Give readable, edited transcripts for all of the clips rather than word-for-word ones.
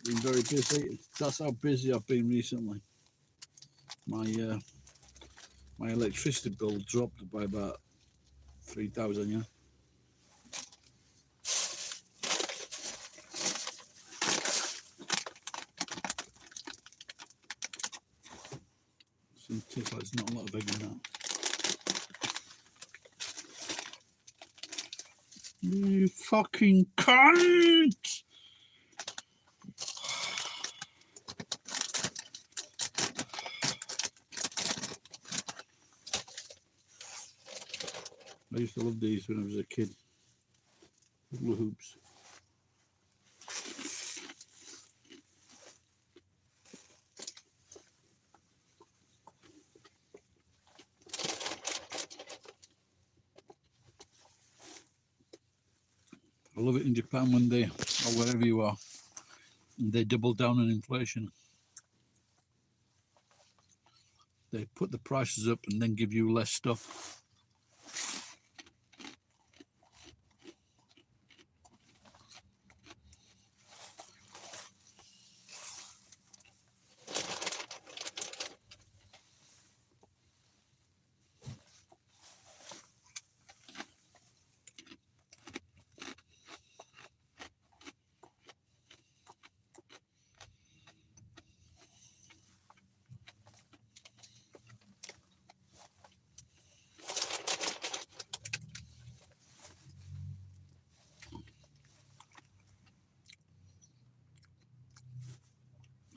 Been very busy. That's how busy I've been recently. My my electricity bill dropped by about 3,000. Yeah. Seems tastes like there's not a lot of egg in that. You fucking cunt! I used to love these when I was a kid. Hula hoops. I love it in Japan when they, or wherever you are, they double down on inflation. They put the prices up and then give you less stuff.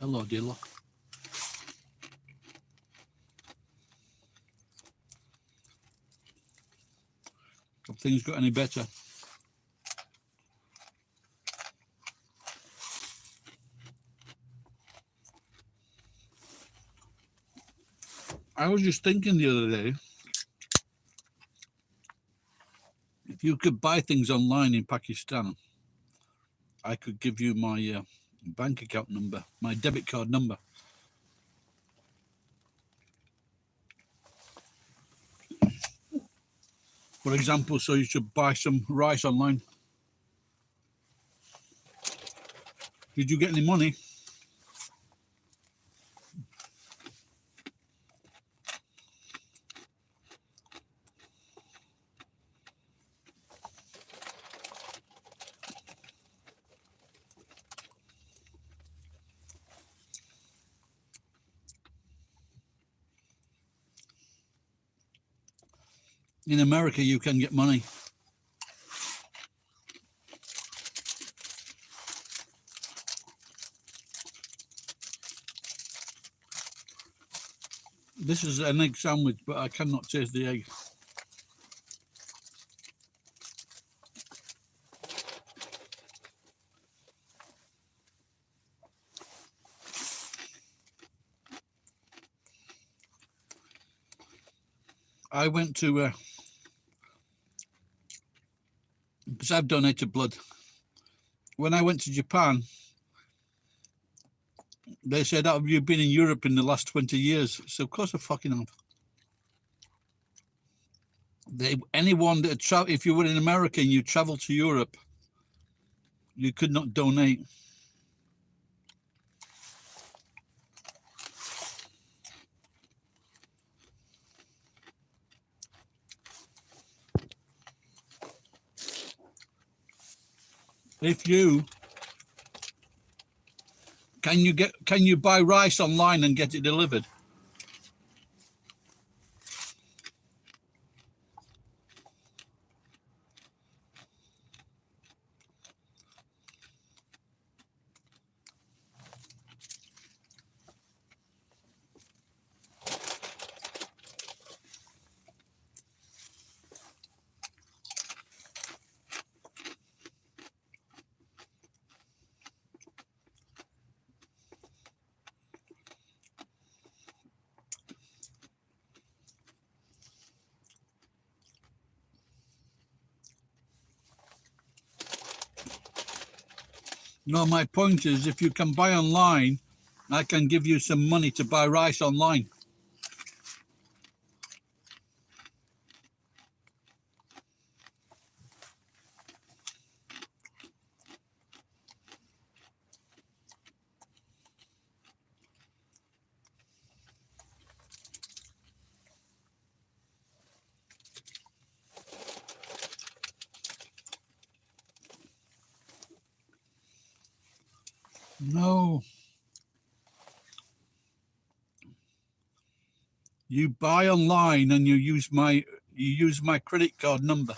Hello, dealer. Have things got any better? I was just thinking the other day, if you could buy things online in Pakistan, I could give you my bank account number, my debit card number. For example, so you should buy some rice online. Did you get any money? In America, you can get money. This is an egg sandwich, but I cannot taste the egg. I went to, because I've donated blood. When I went to Japan, they said, have you been in Europe in the last 20 years? So of course I fucking have. Anyone that if you were in America and you traveled to Europe, you could not donate. If you can you buy rice online and get it delivered? No, my point is, if you can buy online, I can give you some money to buy rice online. No. You buy online and you use my credit card number.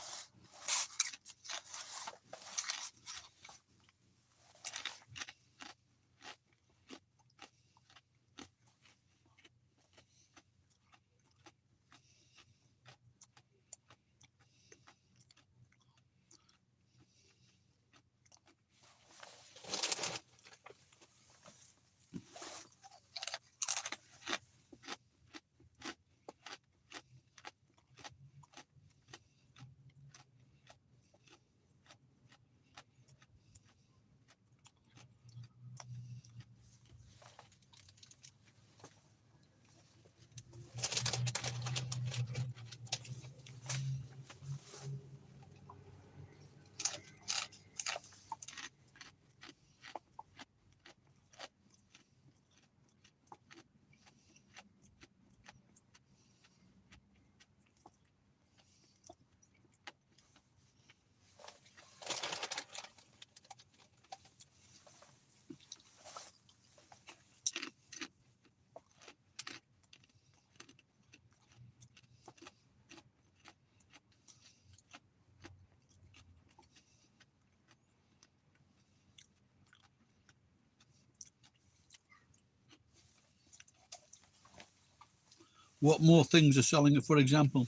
What more things are selling it, for example?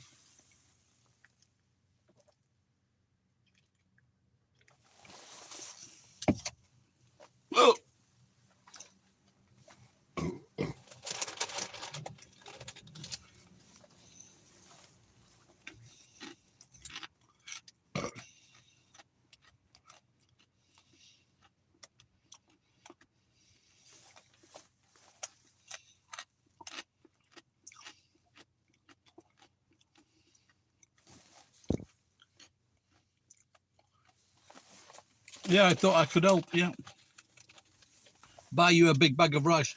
Oh. Yeah, I thought I could help, yeah. Buy you a big bag of rice.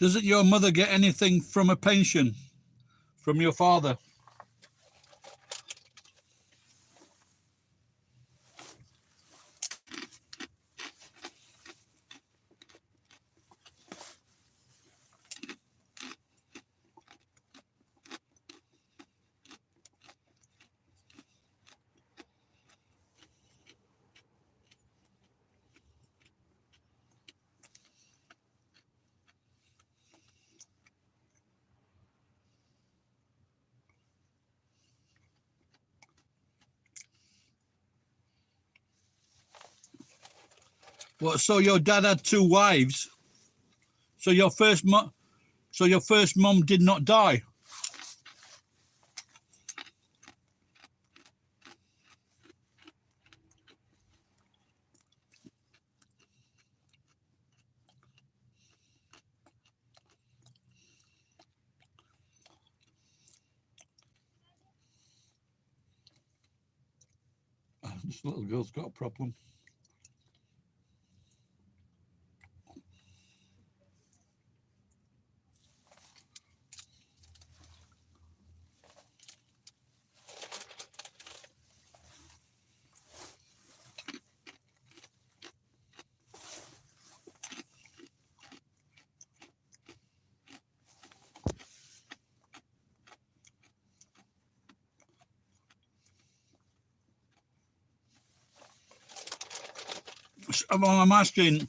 Doesn't your mother get anything from a pension from your father? What? So your dad had two wives. So your first mum did not die. This little girl's got a problem. I'm asking.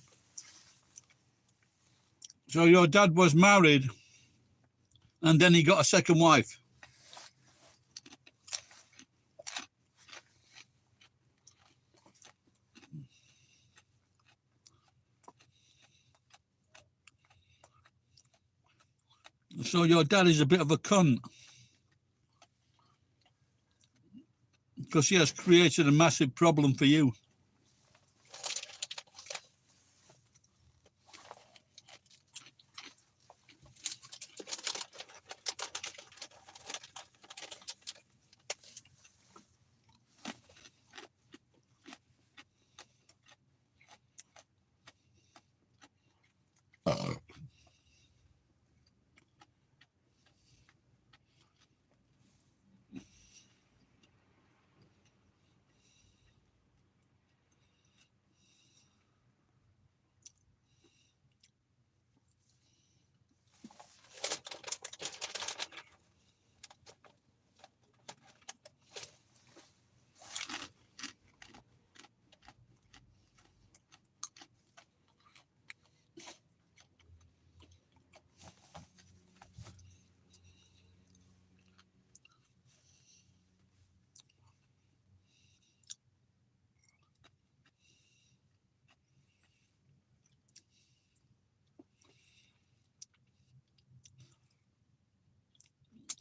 So your dad was married, and then he got a second wife. So your dad is a bit of a cunt because he has created a massive problem for you.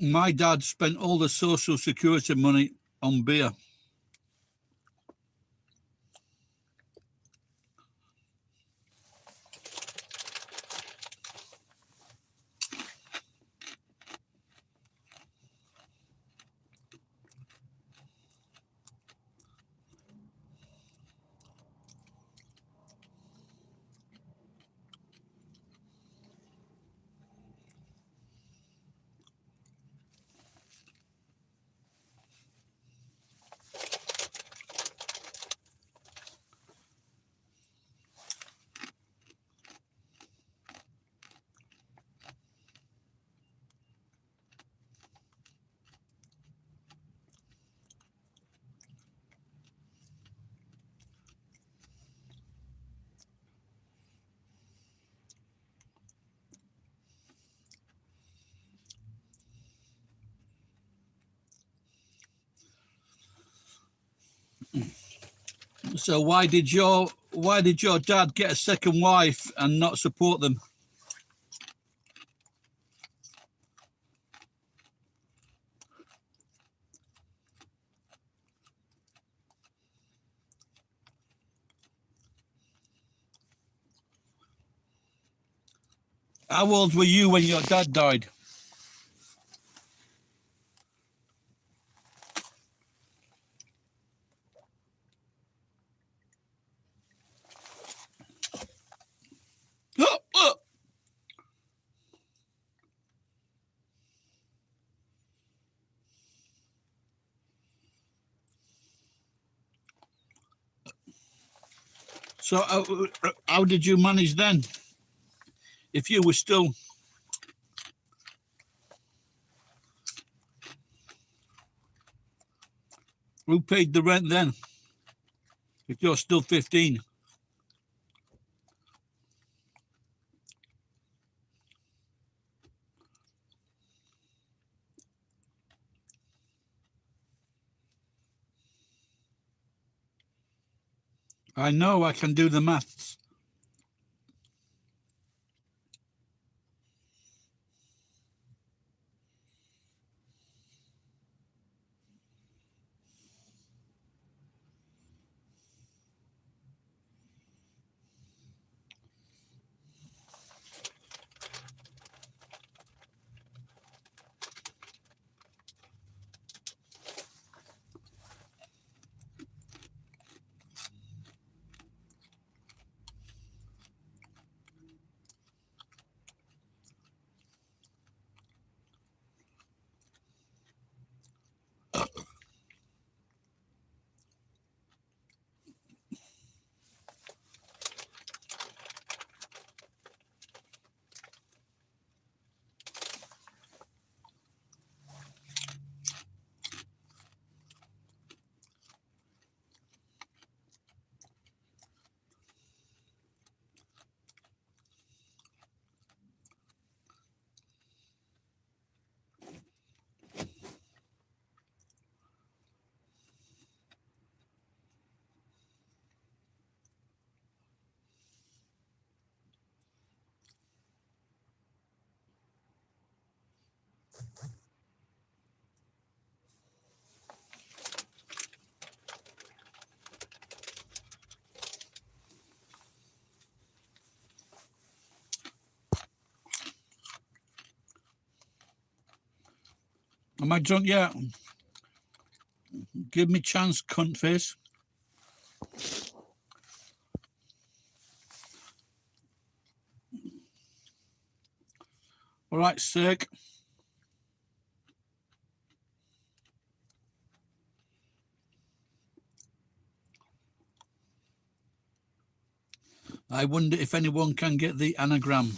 My dad spent all the social security money on beer. So why did your dad get a second wife and not support them? How old were you when your dad died? So how did you manage then? If you were still... Who paid the rent then? If you're still 15. I know, I can do the maths. Am I drunk yet? Give me chance, cunt face. All right, sick. I wonder if anyone can get the anagram.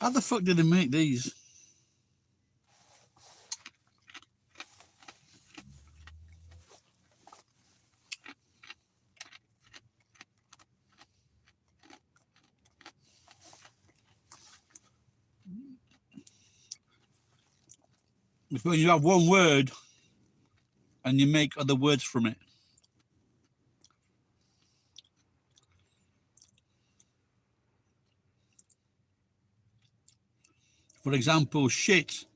How the fuck did they make these? It's when you have one word and you make other words from it. For example, shit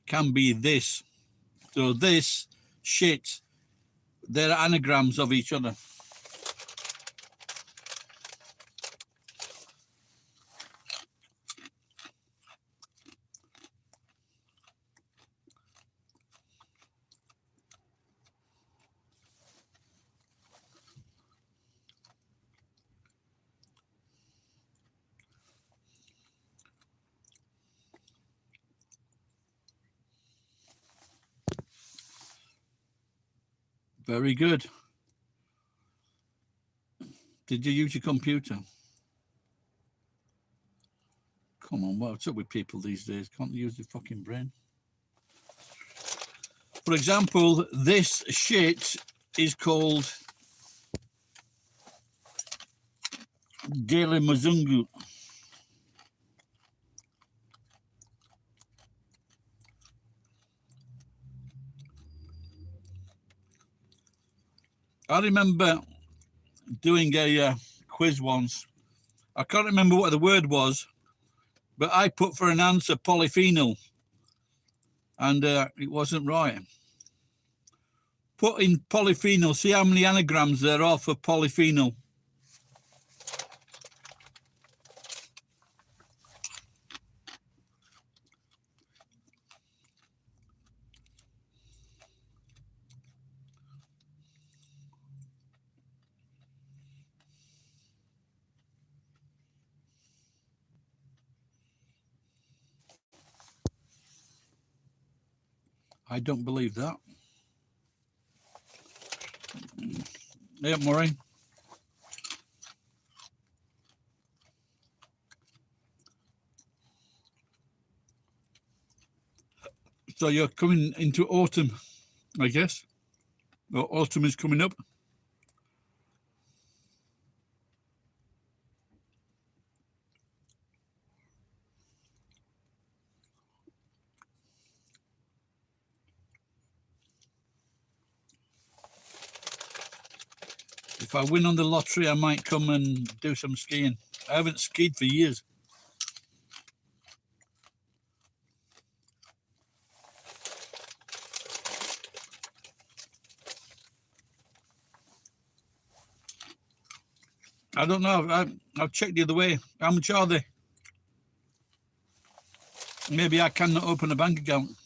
can be this. So this, shit, they're anagrams of each other. Very good. Did you use your computer? Come on, what's up with people these days? Can't they use their fucking brain? For example, this shit is called Dele Muzungu. I remember doing a quiz once. I can't remember what the word was, but I put for an answer polyphenol, and it wasn't right. Put in polyphenol, see how many anagrams there are for polyphenol. I don't believe that. Yeah, Murray. So you're coming into autumn, I guess. Or autumn is coming up. If I win on the lottery, I might come and do some skiing. I haven't skied for years. I don't know. I've checked the other way. How much are they? Maybe I cannot open a bank account.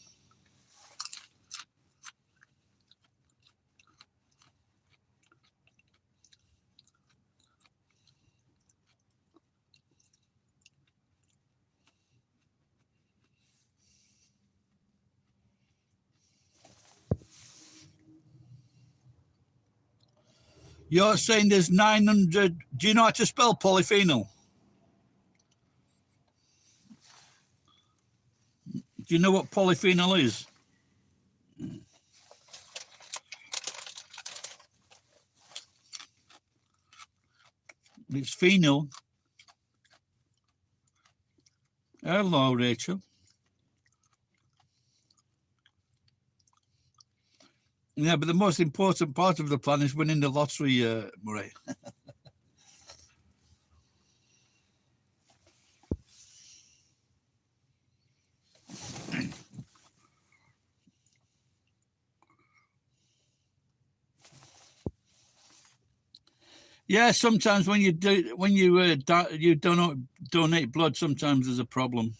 You're saying there's 900. Do you know how to spell polyphenol? Do you know what polyphenol is? It's phenol. Hello, Rachel. Yeah, but the most important part of the plan is winning the lottery, Murray. Yeah, sometimes when you donate blood, sometimes there's a problem.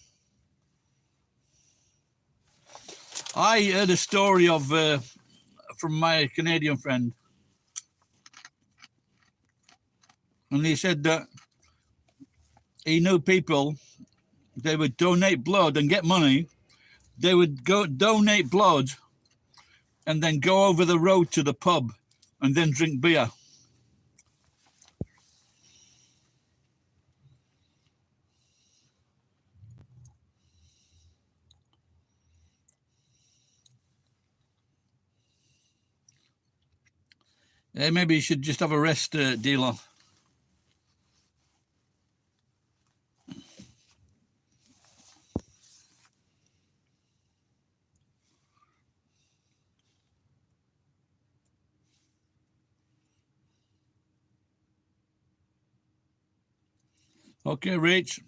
I heard a story of from my Canadian friend, and he said that he knew people. They would donate blood and get money. They would go donate blood, and then go over the road to the pub, and then drink beer. Maybe you should just have a rest, dealer. Okay, Rach.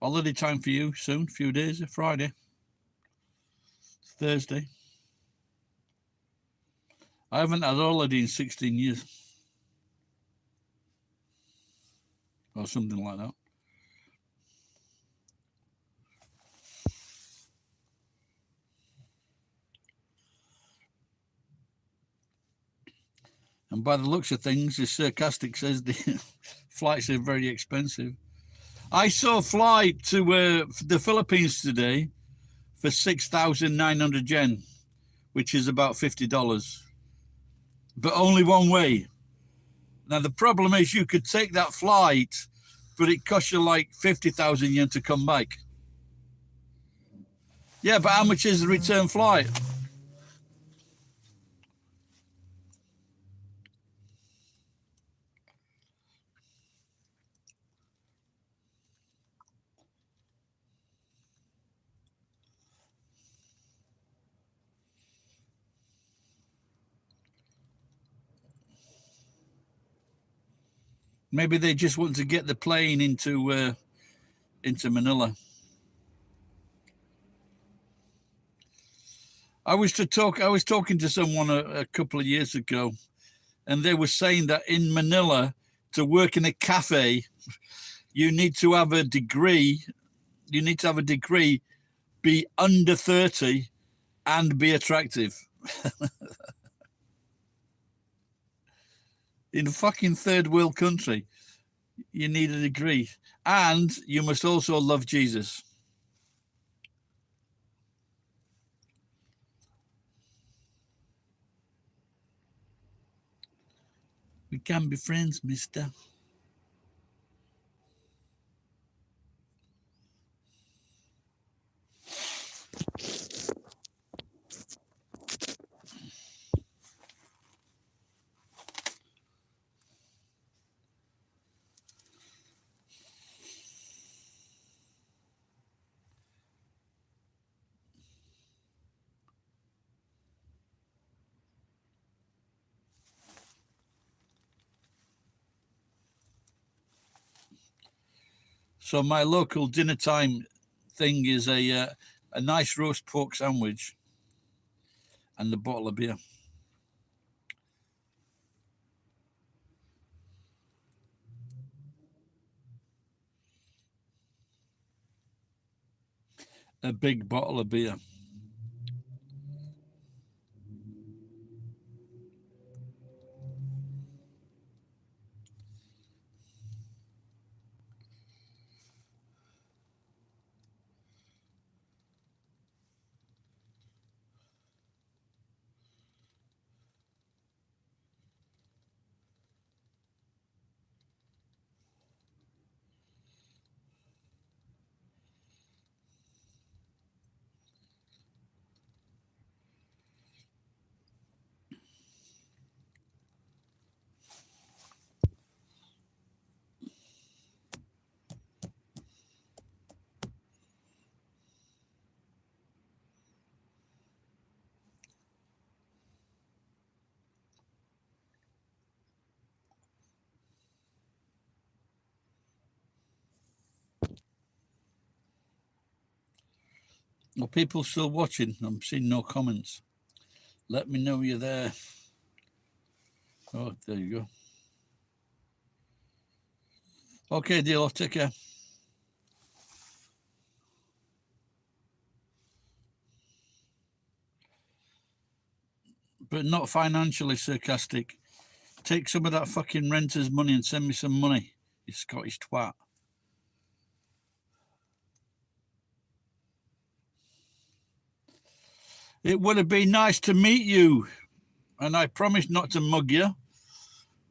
Holiday time for you soon. Few days. Friday. Thursday. I haven't had a holiday in 16 years. Or something like that. And by the looks of things, this sarcastic says the flights are very expensive. I saw a flight to the Philippines today for 6,900 yen, which is about $50, but only one way. Now, the problem is you could take that flight, but it costs you like 50,000 yen to come back. Yeah, but how much is the return flight? Maybe they just want to get the plane into Manila. I was talking to someone a couple of years ago, and they were saying that in Manila, to work in a cafe, you need to have a degree. You need to have a degree, be under 30, and be attractive. In a fucking third world country, you need a degree, and you must also love Jesus. We can be friends, mister. So my local dinner time thing is a nice roast pork sandwich and a bottle of beer. A big bottle of beer. Are people still watching? I'm seeing no comments. Let me know you're there. Oh, there you go. Okay, deal. Take care. But not financially sarcastic. Take some of that fucking renter's money and send me some money, you Scottish twat. It would have been nice to meet you, and I promised not to mug you,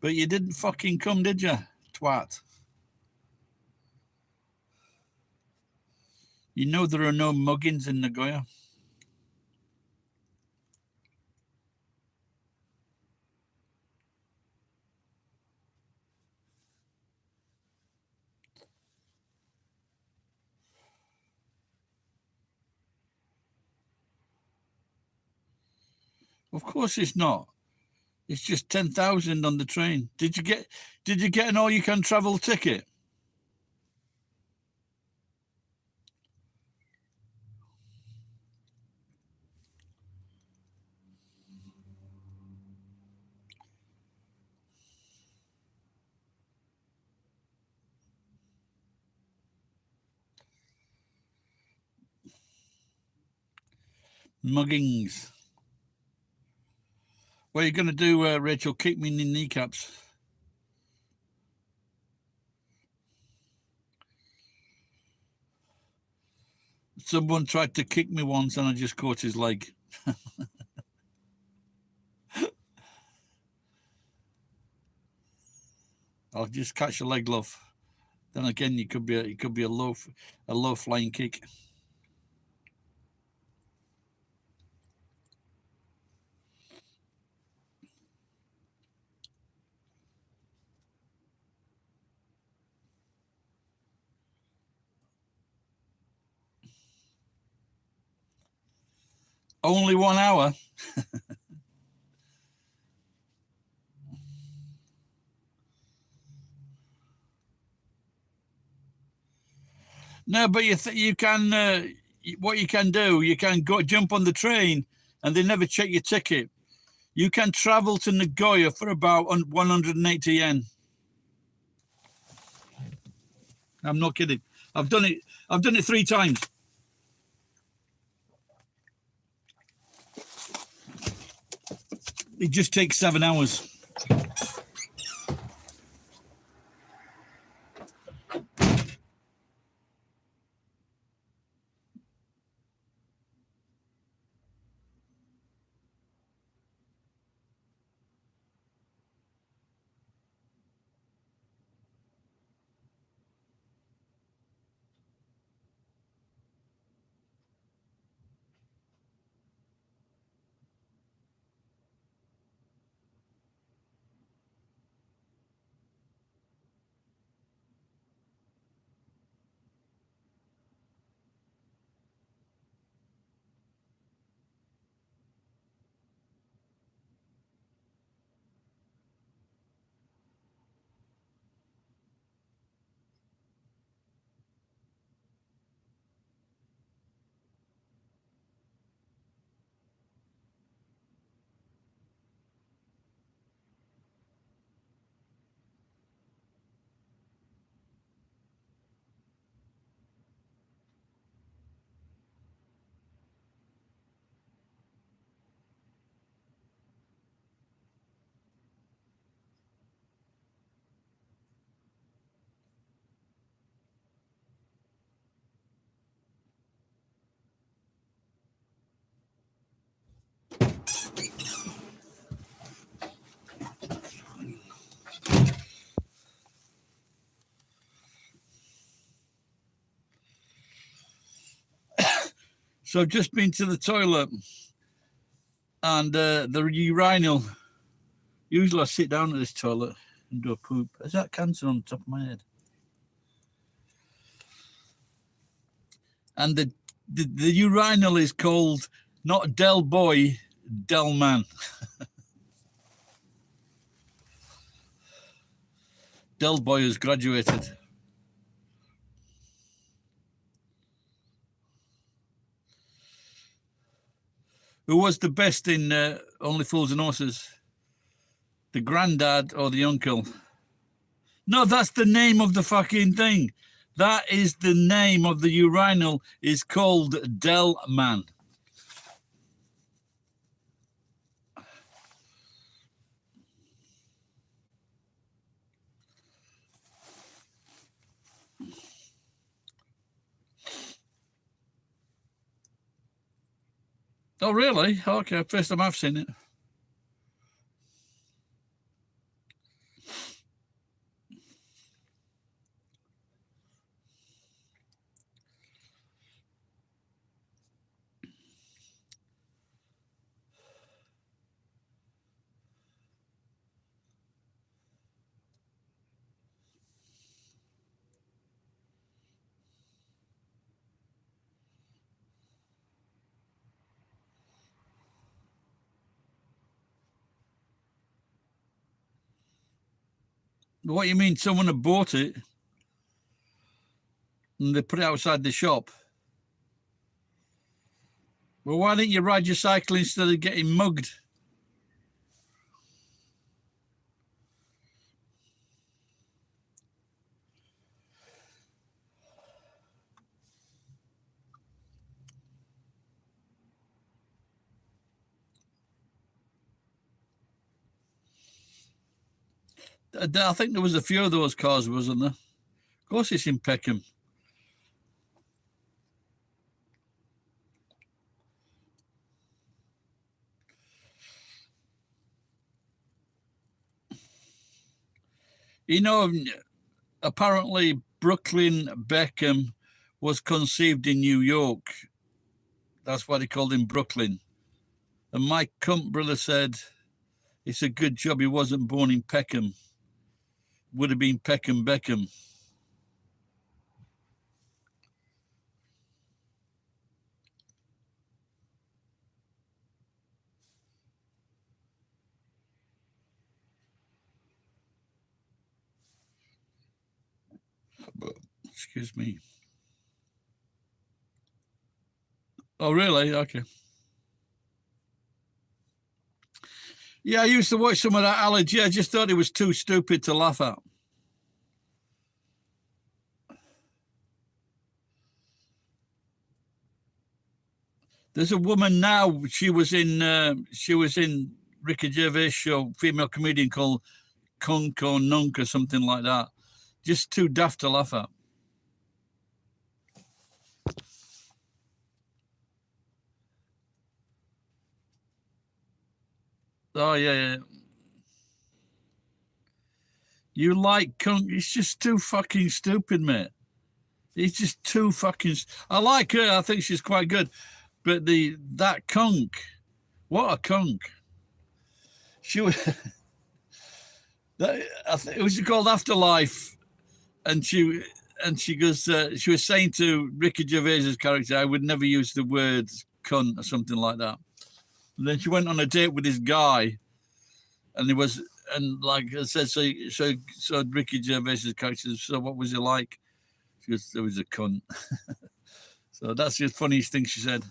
but you didn't fucking come, did you, twat? You know there are no muggings in Nagoya. Of course it's not. It's just 10,000 on the train. Did you get an all-you-can-travel ticket? Muggings. What are you going to do, Rachel? Kick me in the kneecaps? Someone tried to kick me once and I just caught his leg. I'll just catch a leg, love. Then again, it could be a low flying kick. Only 1 hour. No, but you can. What you can do, you can go jump on the train, and they never check your ticket. You can travel to Nagoya for about 180 yen. I'm not kidding. I've done it 3 times. It just takes 7 hours. So I've just been to the toilet, and the urinal. Usually I sit down at this toilet and do a poop. Is that cancer on the top of my head? And the urinal is called not Del Boy, Del Man. Del Boy has graduated. Who was the best in Only Fools and Horses? The granddad or the uncle? No, that's the name of the fucking thing. That is the name of the urinal. Is called Delman. Oh, really? Okay, first time I've seen it. What you mean? Someone had bought it and they put it outside the shop? Well, why didn't you ride your cycle instead of getting mugged? I think there was a few of those cars, wasn't there? Of course, it's in Peckham. You know, apparently Brooklyn Beckham was conceived in New York. That's why they called him Brooklyn. And my cunt brother said it's a good job he wasn't born in Peckham. Would have been Peckham Beckham. Excuse me. Oh, really? Okay. Yeah, I used to watch some of that allergy. I just thought it was too stupid to laugh at. There's a woman now. She was in Ricky Gervais show, female comedian called Kunk or Nunk or something like that. Just too daft to laugh at. Oh yeah. You like Kunk? It's just too fucking stupid, mate. It's just too fucking. I like her. I think she's quite good, but that Kunk, what a Kunk. She was. It was called Afterlife, and she goes. She was saying to Ricky Gervais's character, "I would never use the word cunt" or something like that. And then she went on a date with this guy, and like I said, so Ricky Gervais's character. So what was he like? She goes, "There was a cunt." So that's the funniest thing she said.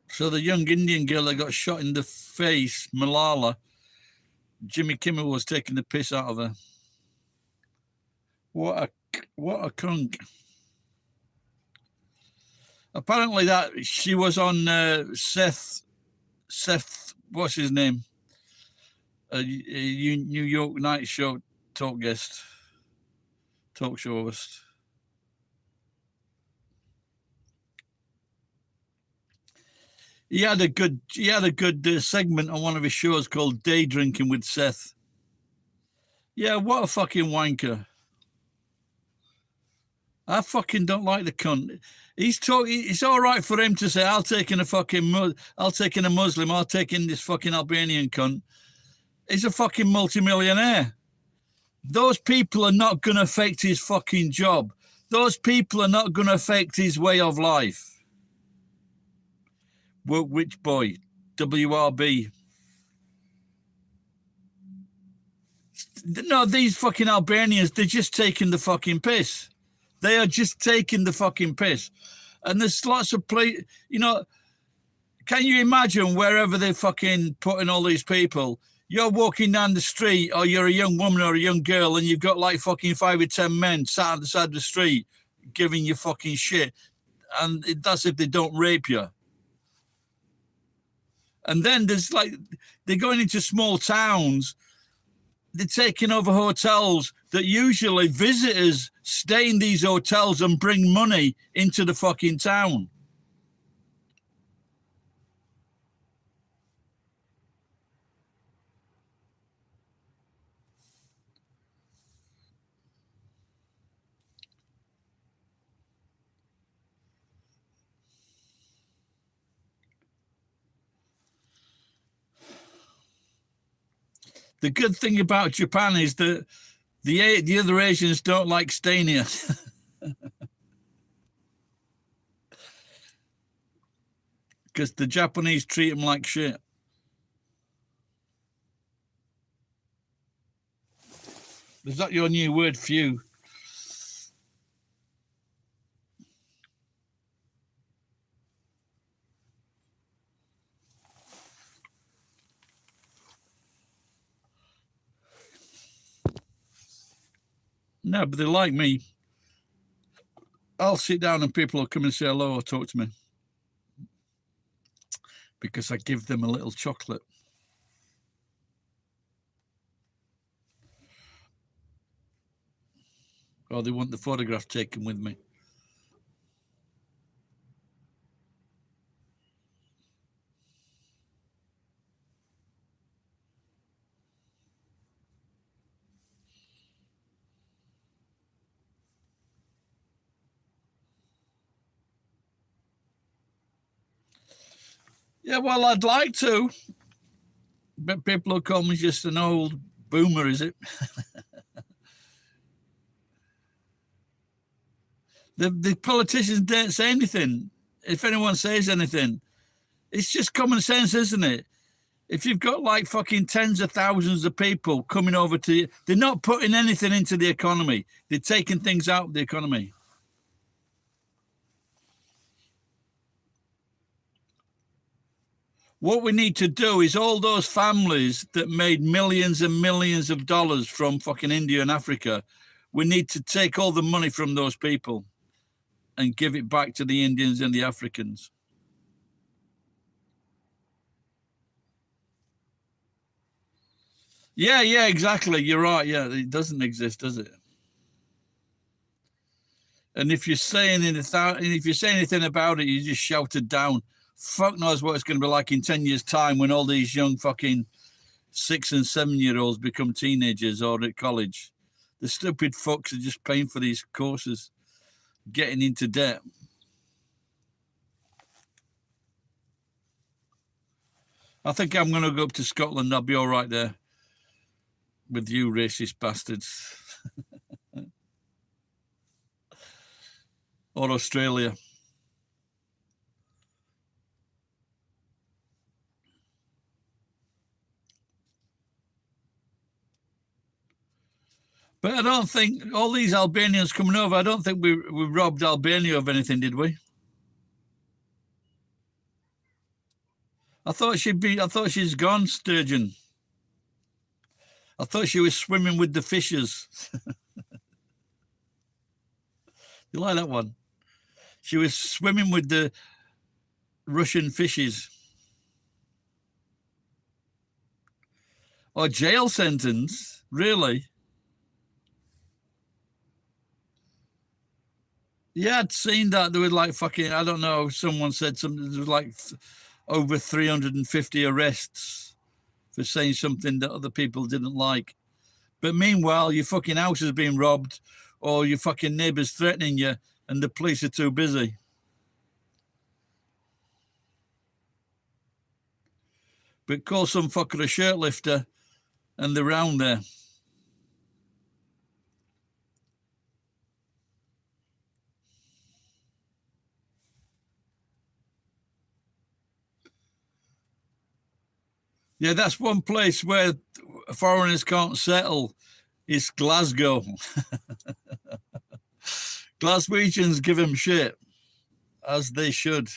So the young Indian girl that got shot in the face, Malala, Jimmy Kimmel was taking the piss out of her. What a cunt. Apparently that she was on Seth, what's his name? A New York Night Show talk show host. He had a good segment on one of his shows called Day Drinking with Seth. Yeah, what a fucking wanker. I fucking don't like the cunt. He's talking. It's all right for him to say, "I'll take in a fucking, I'll take in a Muslim, I'll take in this fucking Albanian cunt." He's a fucking multimillionaire. Those people are not going to affect his fucking job. Those people are not going to affect his way of life. Which boy? WRB. No, these fucking Albanians, they're just taking the fucking piss. They are just taking the fucking piss. And there's lots of play, you know, can you imagine wherever they're fucking putting all these people? You're walking down the street, or you're a young woman or a young girl, and you've got like fucking 5 or 10 men sat on the side of the street giving you fucking shit. And that's if they don't rape you. And then there's like, they're going into small towns. They're taking over hotels that usually visitors stay in these hotels and bring money into the fucking town. The good thing about Japan is that the other Asians don't like staying here. Because the Japanese treat them like shit. Is that your new word, few? No, but they like me. I'll sit down and people will come and say hello or talk to me. Because I give them a little chocolate. Or they want the photograph taken with me. Yeah, well, I'd like to. But people will call me just an old boomer, is it? The politicians don't say anything. If anyone says anything, it's just common sense, isn't it? If you've got like fucking tens of thousands of people coming over to you, they're not putting anything into the economy. They're taking things out of the economy. What we need to do is all those families that made millions and millions of dollars from fucking India and Africa, we need to take all the money from those people and give it back to the Indians and the Africans. Yeah, exactly. You're right. Yeah, it doesn't exist, does it? And if you're saying anything about it, you just shout it down. Fuck knows what it's going to be like in 10 years' time when all these young fucking 6 and 7-year-olds become teenagers or at college. The stupid fucks are just paying for these courses, getting into debt. I think I'm going to go up to Scotland. I'll be all right there with you racist bastards. Or Australia. But I don't think all these Albanians coming over, I don't think we robbed Albania of anything, did we? I thought she's gone, Sturgeon. I thought she was swimming with the fishes. You like that one? She was swimming with the Russian fishes. Or jail sentence, really? Yeah, I'd seen that. There was like fucking, I don't know, someone said something, there was like over 350 arrests for saying something that other people didn't like. But meanwhile, your fucking house has been robbed, or your fucking neighbour's threatening you, and the police are too busy. But call some fucker a shirt lifter, and they're round there. Yeah, that's one place where foreigners can't settle. It's Glasgow. Glaswegians give them shit, as they should.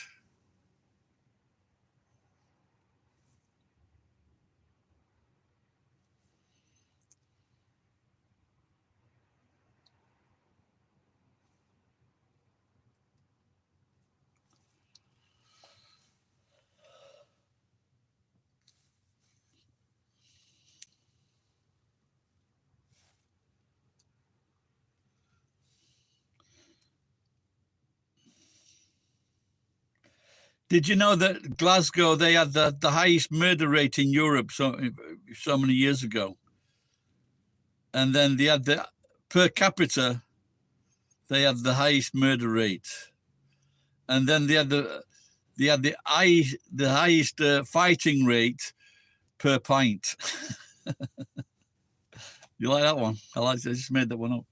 Did you know that Glasgow, they had the highest murder rate in Europe so many years ago? And then they had the per capita, they had the highest murder rate. And then they had the highest fighting rate per pint. You like that one? I just made that one up.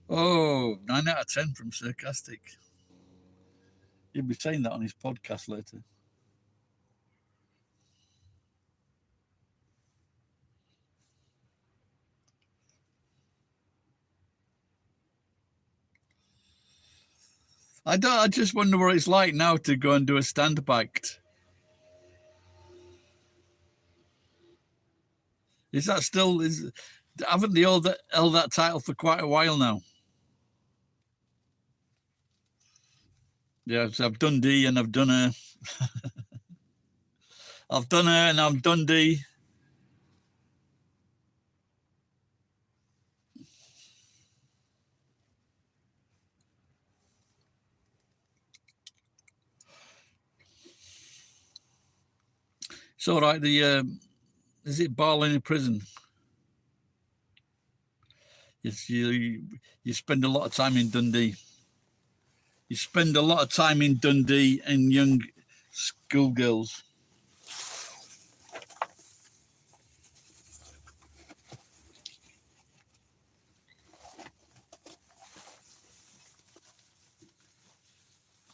Oh, 9 out of 10 from Sarcastic. He'll be saying that on his podcast later. I just wonder what it's like now to go and do a stand-up act. Is that still haven't they held that title for quite a while now? Yeah, so I've done D and I've done her. I've done her and I've done D. It's all right. Is it Barlin in prison? You spend a lot of time in Dundee. You spend a lot of time in Dundee and young schoolgirls.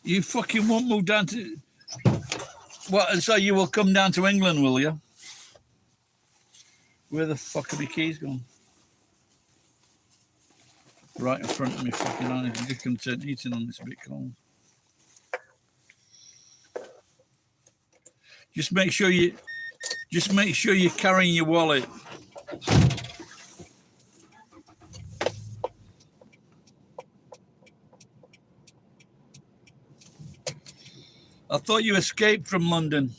You fucking won't move down to... What, and so you will come down to England, will you? Where the fuck are my keys gone? Right in front of me, fucking eyes. I'm just going to turn the heating on, it's a bit cold. Just make sure you're carrying your wallet. I thought you escaped from London.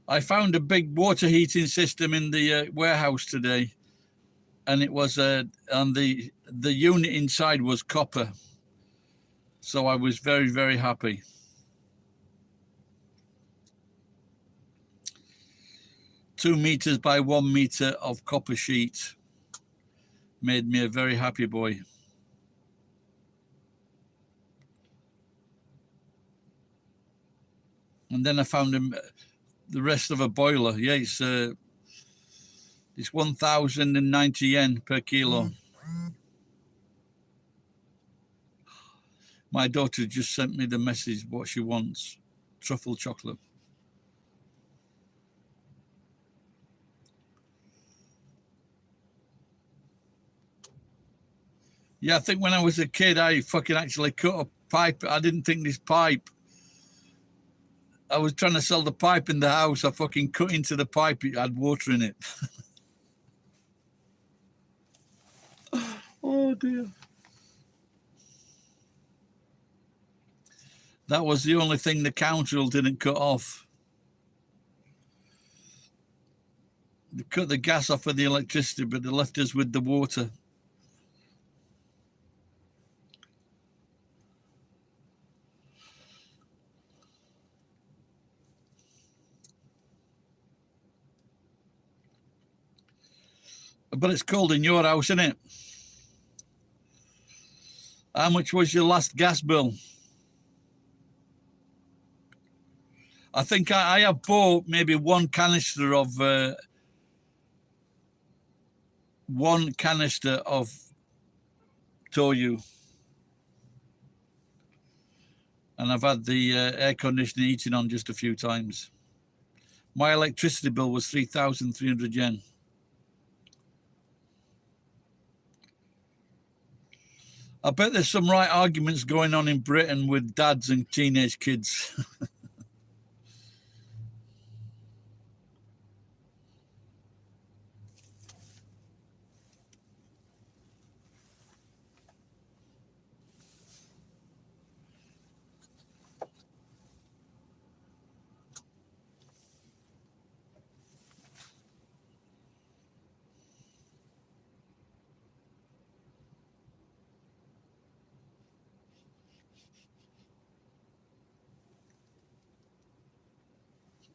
I found a big water heating system in the warehouse today, and it was and the unit inside was copper. So I was very, very happy. Two meters by 1 meter of copper sheet made me a very happy boy. And then I found the rest of a boiler. Yeah, it's 1,090 yen per kilo. My daughter just sent me the message what she wants. Truffle chocolate. Yeah, I think when I was a kid, I fucking actually cut a pipe. I didn't think this pipe. I was trying to sell the pipe in the house. I fucking cut into the pipe. It had water in it. Oh, dear. That was the only thing the council didn't cut off. They cut the gas off of the electricity, but they left us with the water. But it's cold in your house, isn't it? How much was your last gas bill? I think I have bought maybe one canister of Toyu, and I've had the air conditioning heating on just a few times. My electricity bill was 3,300 yen. I bet there's some right arguments going on in Britain with dads and teenage kids.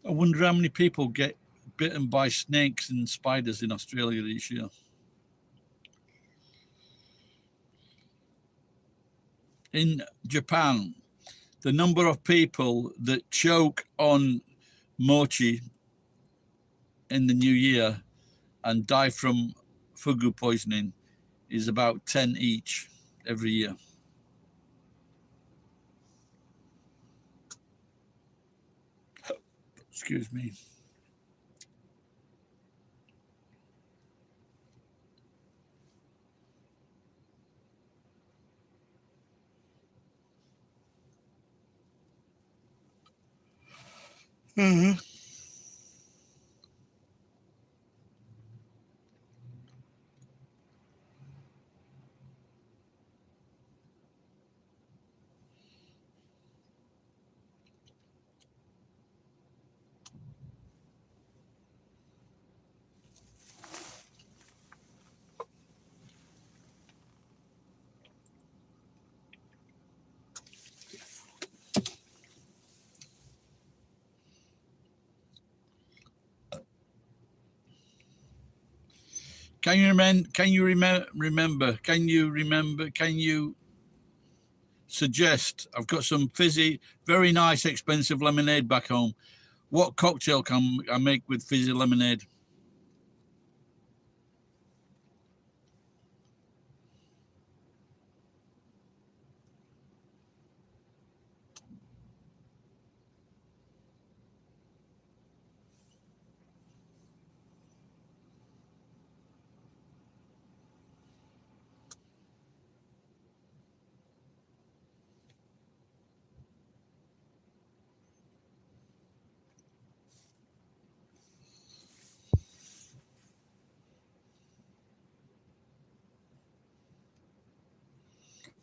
I wonder how many people get bitten by snakes and spiders in Australia each year. In Japan, the number of people that choke on mochi in the new year and die from fugu poisoning is about 10 each every year. Excuse me. Mm-hmm. Can you suggest, I've got some fizzy, very nice, expensive lemonade back home. What cocktail can I make with fizzy lemonade?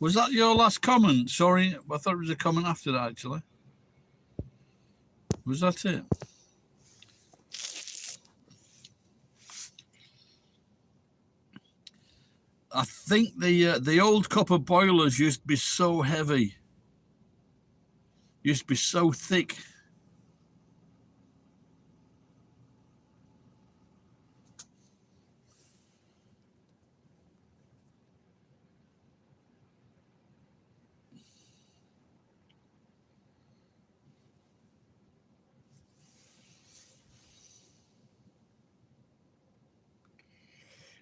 Was that your last comment? Sorry, I thought it was a comment after that, actually. Was that it? I think the old copper boilers used to be so heavy, used to be so thick.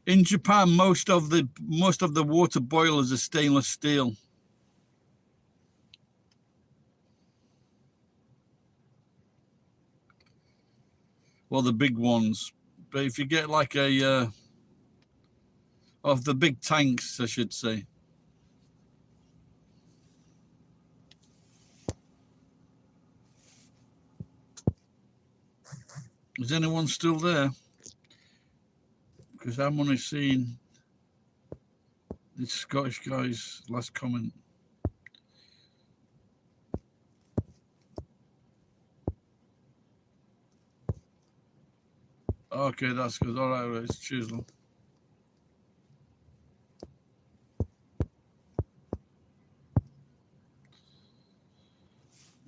In Japan, most of the water boilers are stainless steel. Well, the big ones. But if you get like of the big tanks, I should say. Is anyone still there? Because I'm only seeing this Scottish guy's last comment. Okay, that's good. All right, cheers, love.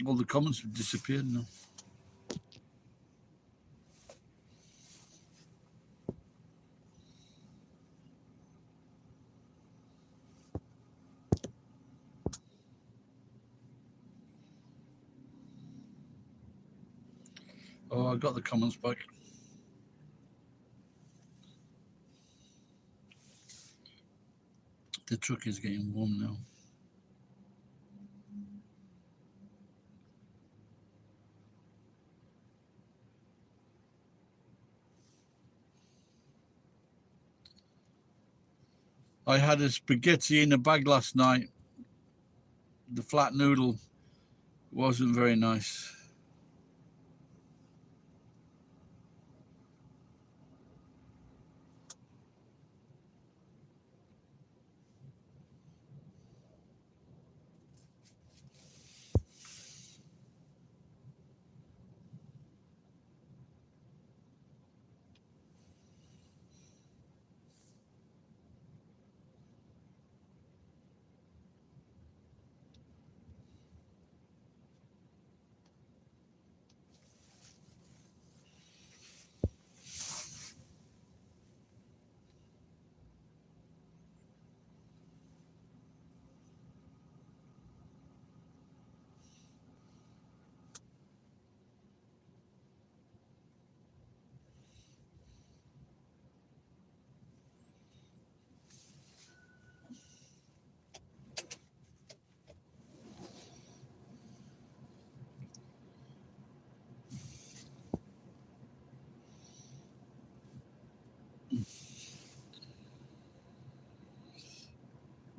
All the comments have disappeared now. Oh, I got the comments back. The truck is getting warm now. I had a spaghetti in a bag last night. The flat noodle wasn't very nice.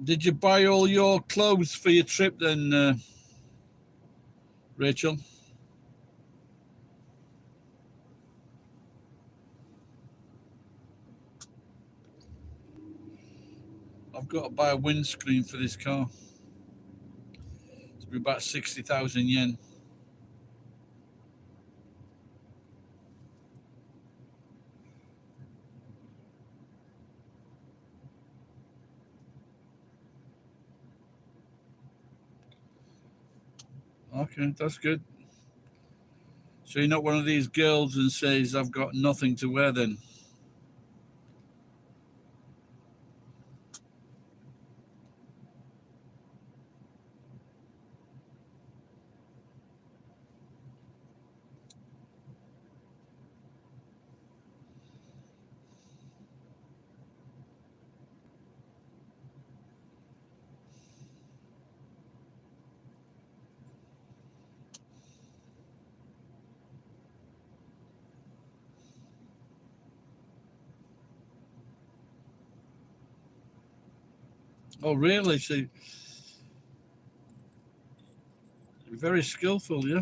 Did you buy all your clothes for your trip then, Rachel? I've got to buy a windscreen for this car. It's be about 60,000 yen. Okay, that's good. So you're not one of these girls and says, I've got nothing to wear then? Oh, really? So you're very skillful, yeah?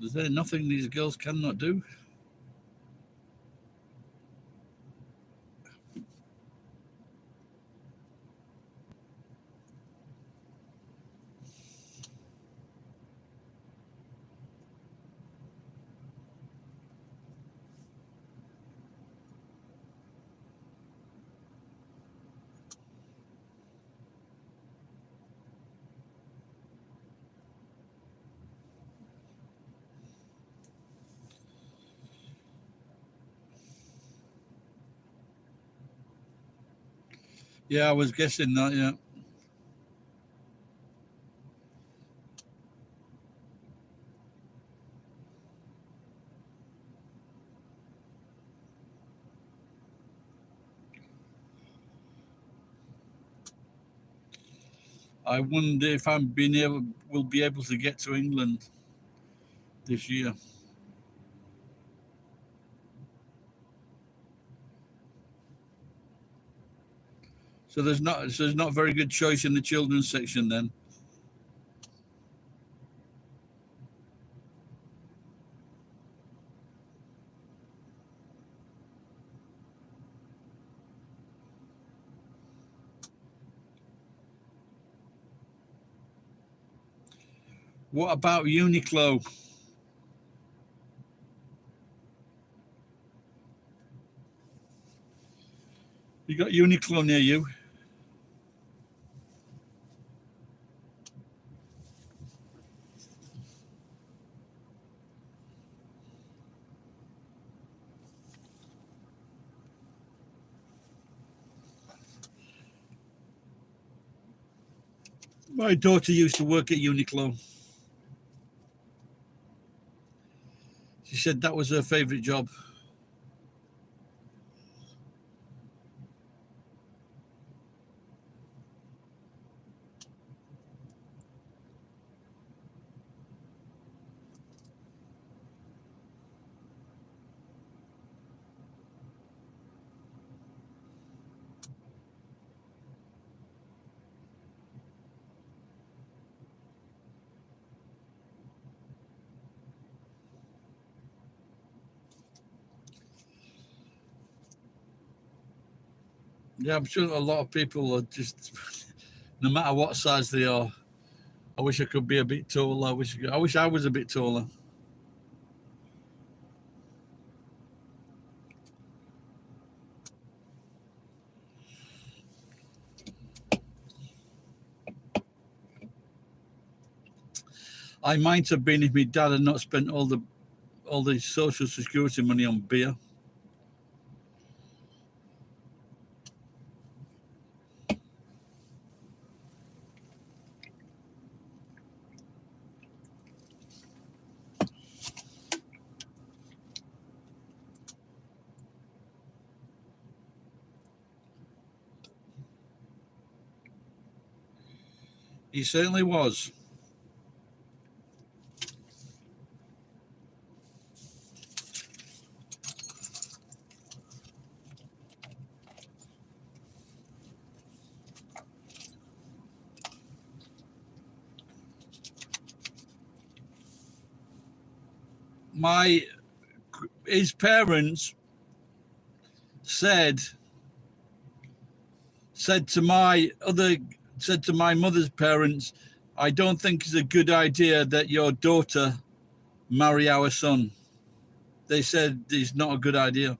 Is there nothing these girls cannot do? Yeah, I was guessing that, yeah. I wonder if will be able to get to England this year. So there's not very good choice in the children's section then. What about Uniqlo? You got Uniqlo near you? My daughter used to work at Uniqlo. She said that was her favourite job. Yeah, I'm sure a lot of people are just, no matter what size they are, I wish I could be a bit taller. I wish I was a bit taller. I might have been if my dad had not spent all the social security money on beer. He certainly was. His parents said to my mother's parents, I don't think it's a good idea that your daughter marry our son. They said it's not a good idea.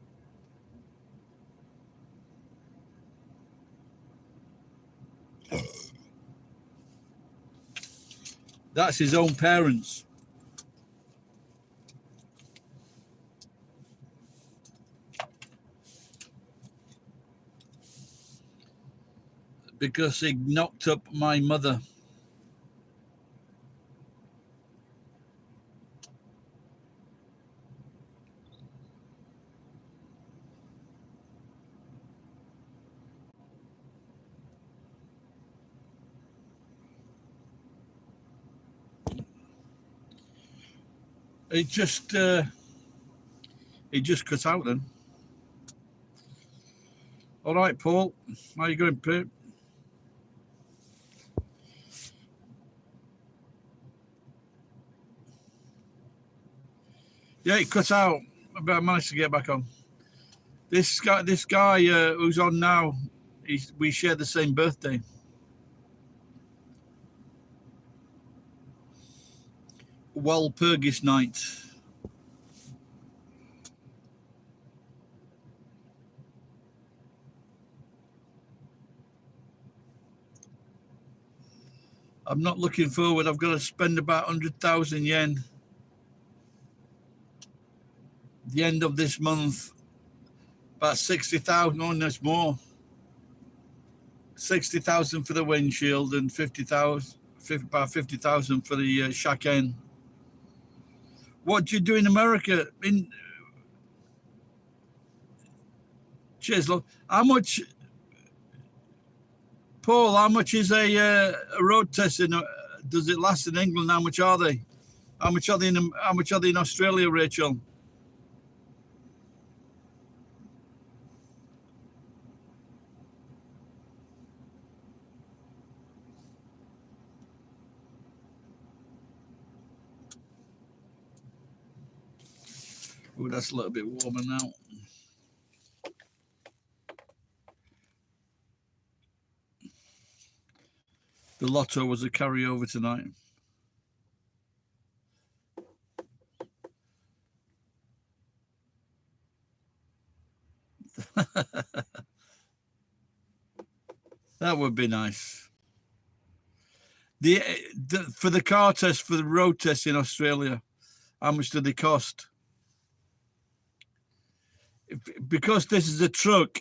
That's his own parents. Because he knocked up my mother. It just cut out then. All right, Paul. How are you going, Pip? Yeah, it cut out, but I managed to get back on. This guy who's on now, we share the same birthday. Walpurgis night. I'm not looking forward. I've got to spend about 100,000 yen the end of this month. About 60,000. Oh, there's more. 60,000 for the windshield and 50,000, about 50,000 for the shack end. What do you do in America? Cheers, love. How much, Paul? How much is a road test? Does it last in England? How much are they? How much are they in Australia, Rachel? Oh, that's a little bit warmer now. The lotto was a carryover tonight. That would be nice. For the car test, for the road test in Australia, how much do they cost? Because this is a truck,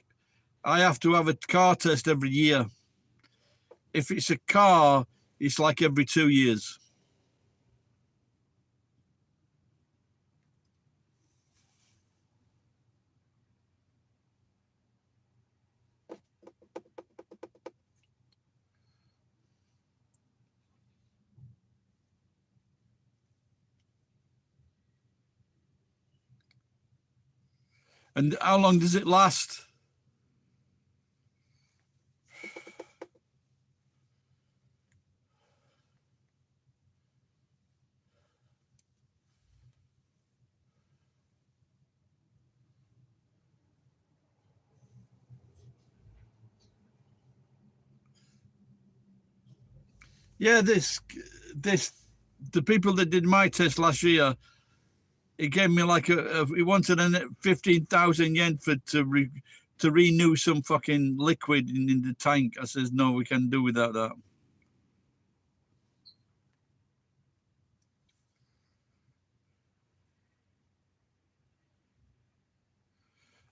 I have to have a car test every year. If it's a car, it's like every 2 years. And how long does it last? Yeah, the people that did my test last year, it gave me like he wanted 15,000 yen to renew some fucking liquid in the tank. I says, no, we can do without that.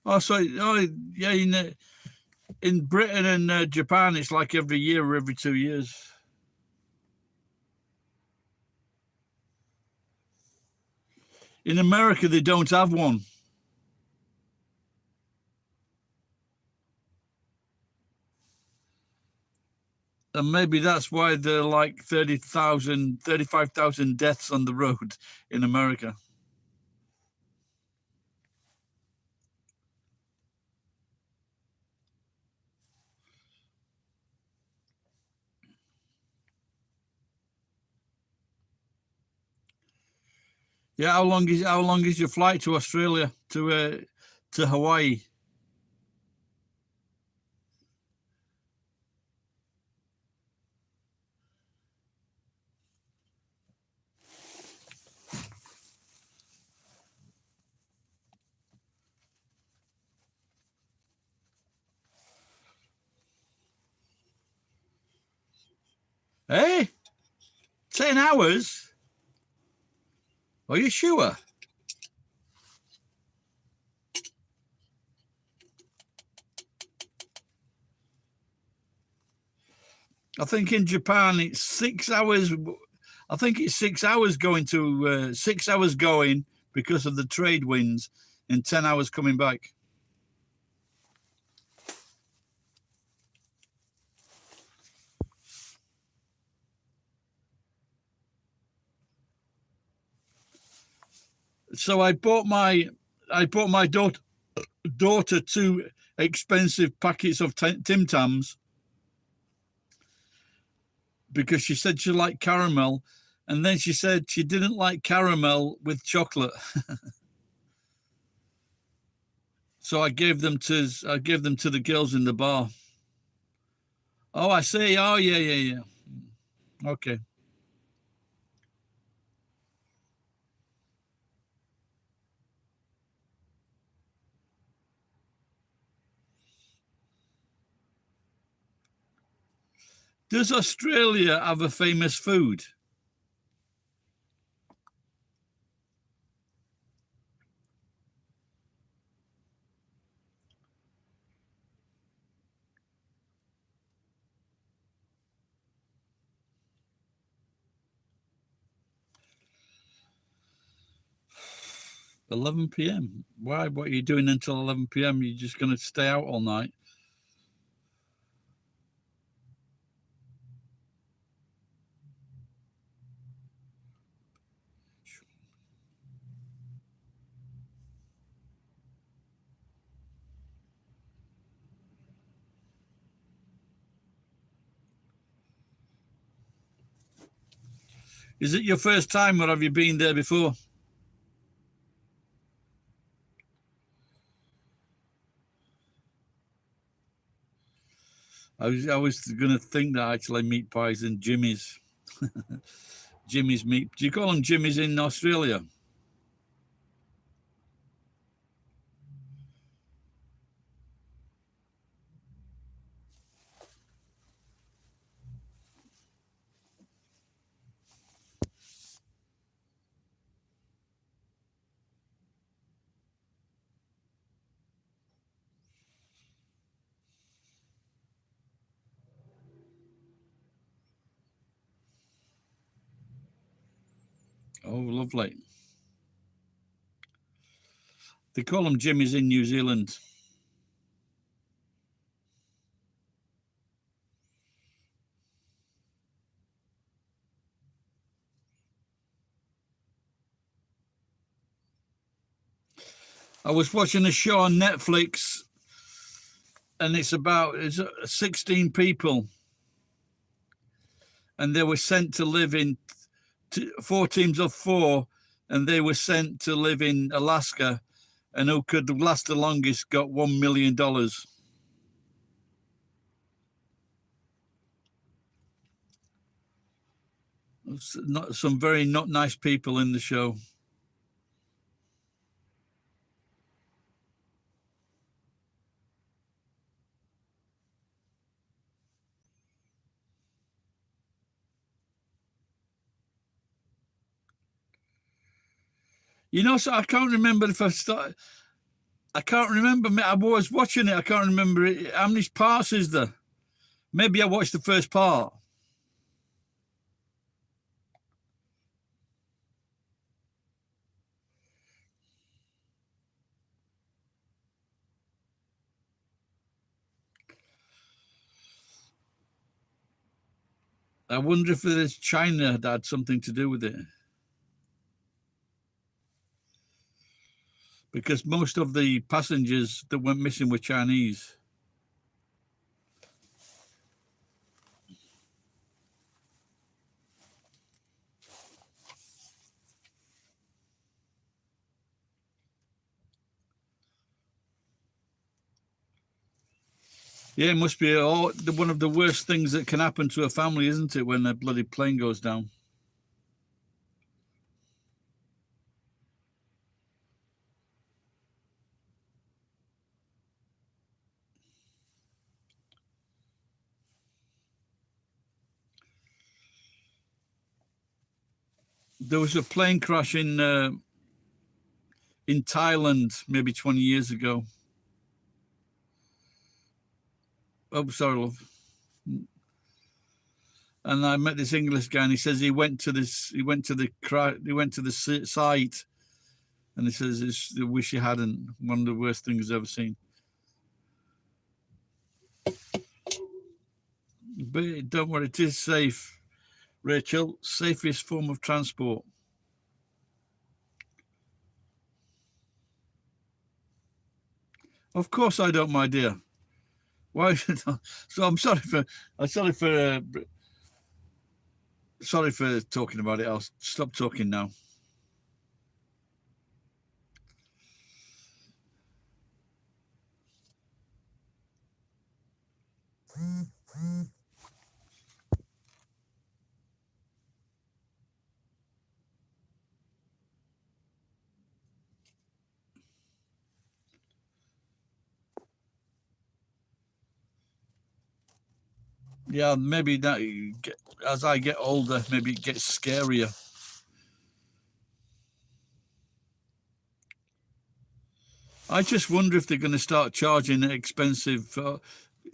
Oh, so yeah, in Britain and Japan, it's like every year or every 2 years. In America, they don't have one. And maybe that's why there are like 35,000 deaths on the road in America. Yeah, how long is your flight to Australia, to Hawaii? Hey, 10 hours? Are you sure? I think in Japan it's 6 hours. I think it's 6 hours going to 6 hours going because of the trade winds, and 10 hours coming back. So I bought my daughter 2 expensive packets of Tim Tams because she said she liked caramel, and then she said she didn't like caramel with chocolate. So I gave them to the girls in the bar. Oh, I see. Oh, yeah. Okay. Does Australia have a famous food? (11 p.m.) Why? What are you doing until 11 p.m.? You're just going to stay out all night? Is it your first time, or have you been there before? I was going to think that actually meat pies and Jimmy's. Jimmy's meat. Do you call them Jimmy's in Australia? Oh, lovely. They call them Jimmies in New Zealand. I was watching a show on Netflix, and it's 16 people, and they were sent to live in 4 teams of 4, and they were sent to live in Alaska, and who could last the longest got $1 million. Some very not nice people in the show. So I can't remember if I started. I can't remember. I was watching it. I can't remember it. How many parts is there? Maybe I watched the first part. I wonder if there's China that had something to do with it. Because most of the passengers that went missing were Chinese. Yeah, it must be one of the worst things that can happen to a family, isn't it, when a bloody plane goes down? There was a plane crash in Thailand maybe 20 years ago. Oh, sorry, love. And I met this English guy, and he says he went to the site, and he says, "I wish he hadn't." One of the worst things he's ever seen. But don't worry, it is safe, Rachel. Safest form of transport. Of course, I don't, my dear. Why? So I'm sorry for talking about it. I'll stop talking now. Yeah, maybe that as I get older, maybe it gets scarier. I just wonder if they're going to start charging expensive.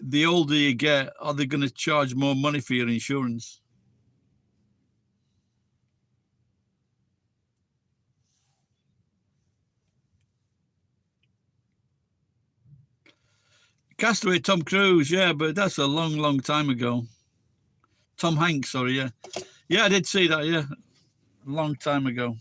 The older you get, are they going to charge more money for your insurance? Castaway, Tom Cruise, yeah, but that's a long, long time ago. Tom Hanks, sorry, yeah. Yeah, I did see that, yeah, a long time ago.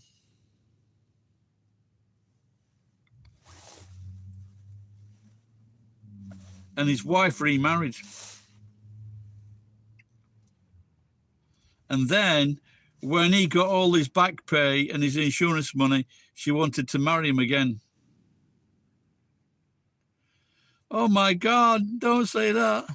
And his wife remarried. And then when he got all his back pay and his insurance money, she wanted to marry him again. Oh my God, don't say that.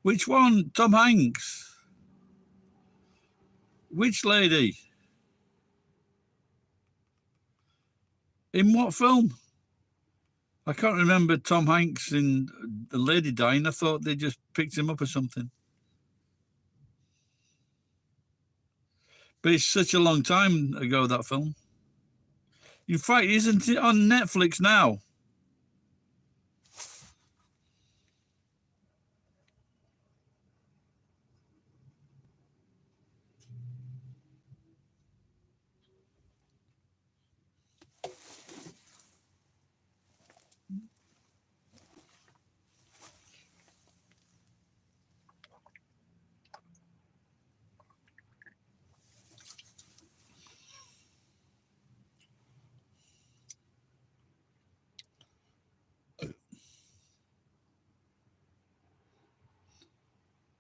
Which one? Tom Hanks? Which lady? In what film? I can't remember Tom Hanks and the lady dying. I thought they just picked him up or something. But it's such a long time ago, that film. In fact, isn't it on Netflix now?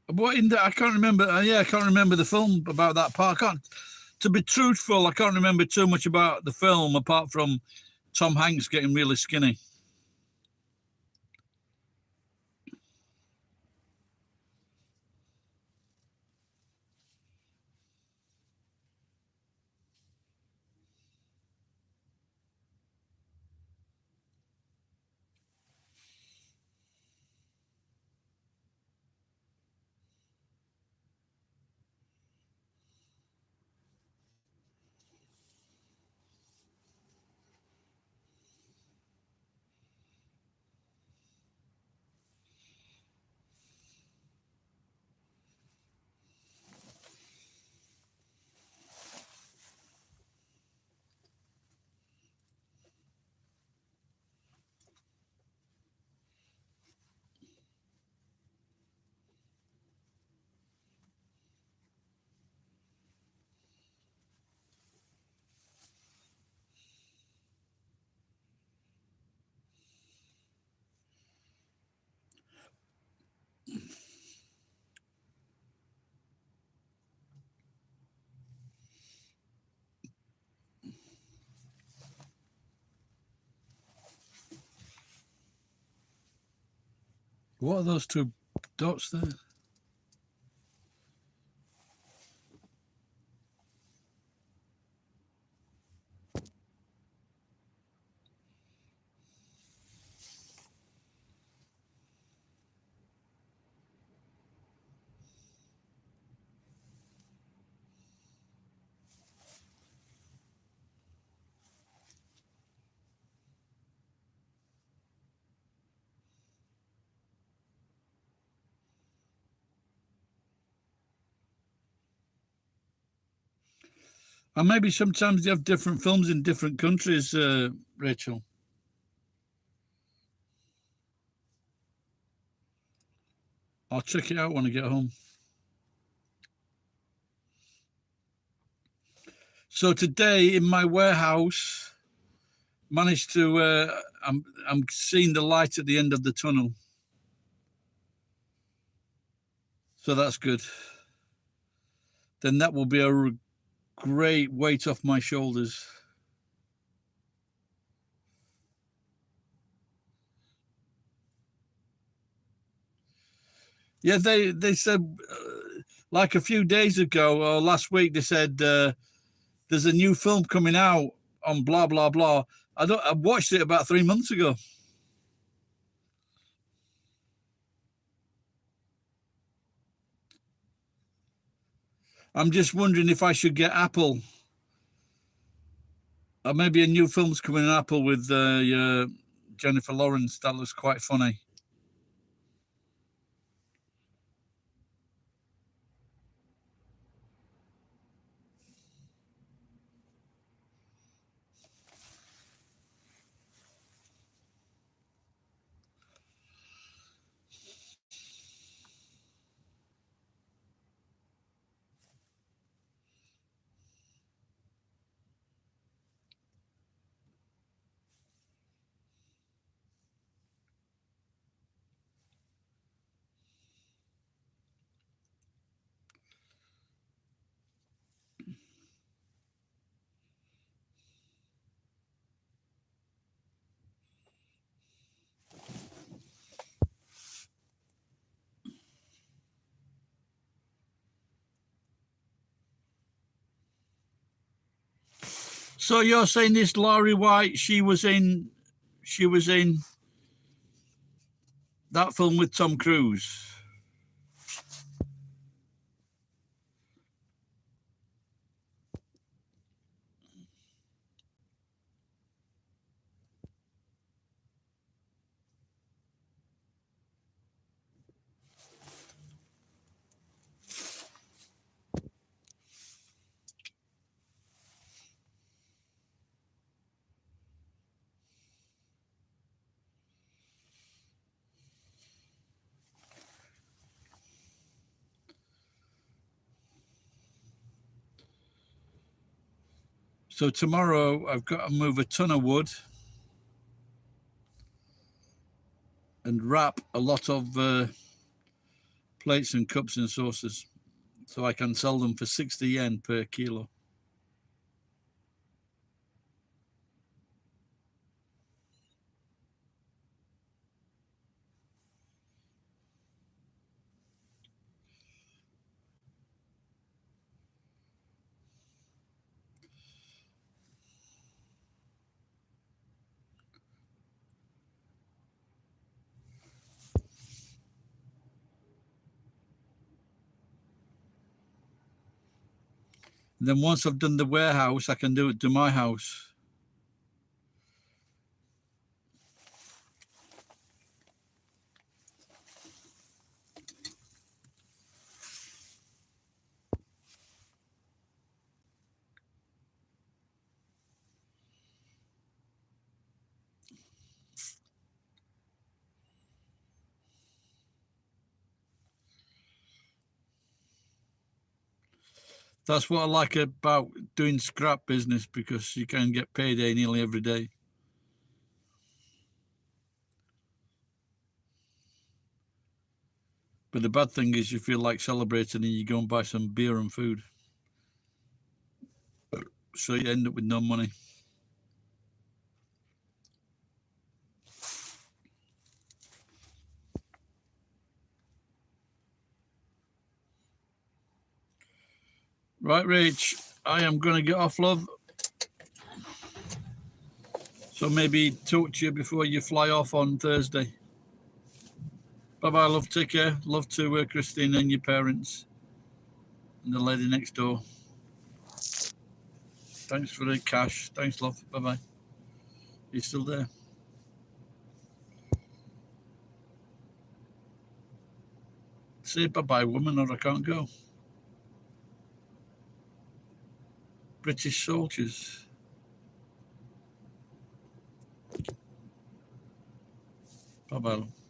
What in I can't remember. Yeah, I can't remember the film about that part. I can't. To be truthful, I can't remember too much about the film apart from Tom Hanks getting really skinny. What are those two dots there? And maybe sometimes they have different films in different countries, Rachel. I'll check it out when I get home. So today in my warehouse, managed to. I'm seeing the light at the end of the tunnel, so that's good. Then that will be a great weight off my shoulders. Yeah, they said like a few days ago or last week they said there's a new film coming out on blah blah blah. I watched it about 3 months ago. I'm just wondering if I should get Apple. Or maybe a new film's coming on Apple with Jennifer Lawrence. That looks quite funny. So you're saying this Laurie White, she was in that film with Tom Cruise? So tomorrow I've got to move a ton of wood and wrap a lot of plates and cups and saucers so I can sell them for 60 yen per kilo. And then once I've done the warehouse, I can do it to my house. That's what I like about doing scrap business, because you can get payday nearly every day. But the bad thing is you feel like celebrating and you go and buy some beer and food. So you end up with no money. Right, Rach, I am going to get off, love. So maybe talk to you before you fly off on Thursday. Bye-bye, love. Take care. Love to Christine and your parents and the lady next door. Thanks for the cash. Thanks, love. Bye-bye. You still there? Say bye-bye, woman, or I can't go. British soldiers. Bye-bye, love.